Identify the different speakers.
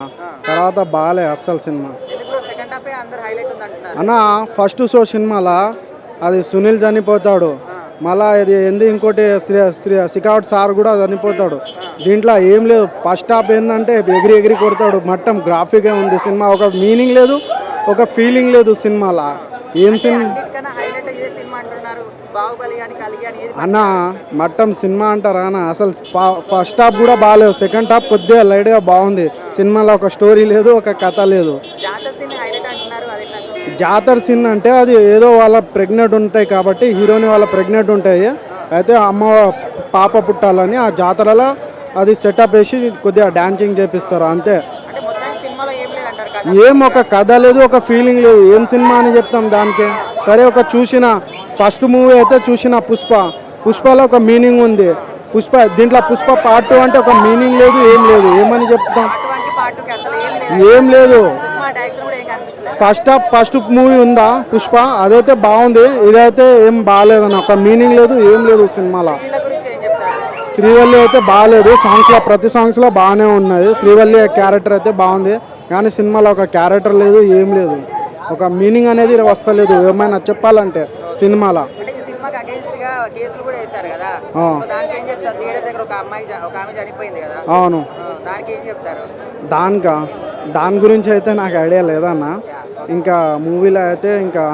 Speaker 1: తర్వాత బాలే అస్సలు సినిమా
Speaker 2: ఎందుకు సెకండ్ హాఫే అందరూ హైలైట్ ఉందంటున్నారు.
Speaker 1: అన్న. ఫస్ట్ షో సినిమాలో అది సునీల్ చనిపోతాడు, మళ్ళా ఇది ఏంది ఇంకోటి సికావట్ సార్ కూడా చనిపోతాడు. దీంట్లో ఏం లేదు. ఫస్ట్ హాఫ్ ఏంటంటే ఎగిరి ఎగిరి కొడతాడు, మొత్తం గ్రాఫిక్గా ఉంది సినిమా. ఒక మీనింగ్ లేదు, ఒక ఫీలింగ్ లేదు సినిమాలో. ఏం సినిమా
Speaker 2: అన్నిటికన్నా హైలైట్ అయ్యే సినిమా అంటున్నారు. బాహుబలి అని కలిగి అని ఏది
Speaker 1: అన్న. మట్టం సినిమా అంటారా అన్న. అసలు ఫస్ట్ హాఫ్ కూడా బాగాలేదు, సెకండ్ హాఫ్ కొద్దిగా లైట్గా బాగుంది. సినిమాలో ఒక స్టోరీ లేదు, ఒక కథ లేదు.
Speaker 2: జాతర సీన్ హైలైట్ అంటున్నారు. అది నాకు
Speaker 1: జాతర సీన్ అంటే అది ఏదో వాళ్ళ ప్రెగ్నెంట్ ఉంటాయి కాబట్టి హీరోని వాళ్ళ ప్రెగ్నెంట్ ఉంటాయి. అయితే అమ్మ పాప పుట్టాలని ఆ జాతరలో అది సెటప్ వేసి కొద్దిగా డాన్సింగ్ చేపిస్తారు అంతే.
Speaker 2: అంటే మొత్తానికి సినిమాలో ఏం లేదంటారు కదా.
Speaker 1: ఏం ఒక కథ లేదు, ఒక ఫీలింగ్ లేదు. ఏం సినిమా అని చెప్తాం దానికి. సరే ఒక చూసిన ఫస్ట్ మూవీ అయితే చూసిన పుష్పలో ఒక మీనింగ్ ఉంది. దీంట్లో పుష్ప పార్ట్ 2 అంటే ఒక మీనింగ్ లేదు, ఏం లేదు. ఏమని చెప్తాం.
Speaker 2: పార్ట్ 2 అసలు ఏం లేదు.
Speaker 1: ఏం లేదు.
Speaker 2: సినిమా డైరెక్షన్ కూడా ఏం కనిపించలేదు.
Speaker 1: ఫస్ట్ మూవీ ఉందా పుష్ప, అదైతే బాగుంది. ఇదైతే ఏం బాగాలేదన్న, ఒక మీనింగ్ లేదు, ఏం లేదు సినిమాలో.
Speaker 2: వీళ్ళ గురించి ఏం చెప్తారు.
Speaker 1: శ్రీవల్లి అయితే బాగాలేదు. సాంగ్స్లో ప్రతి సాంగ్స్లో బాగానే ఉన్నది. శ్రీవల్లి క్యారెక్టర్ అయితే బాగుంది, కానీ సినిమాలో ఒక క్యారెక్టర్ లేదు, ఏం లేదు. ఒక మీనింగ్ అనేది వస్తలేదు ఏమైనా చెప్పాలంటే సినిమాలో.
Speaker 2: అంటే ఈ సినిమాకి అగేన్స్ట్ గా కేసులు కూడా వేశారు కదా. దానికి ఏం చెప్తారు. థియేటర్ దగ్గర ఒక ఆమె చనిపోయింది కదా.
Speaker 1: అవును.
Speaker 2: దానికి ఏం చెప్తారు.
Speaker 1: దాని గురించి అయితే నాకు ఐడియా లేదన్న. ఇంకా మూవీలో అయితే ఇంకా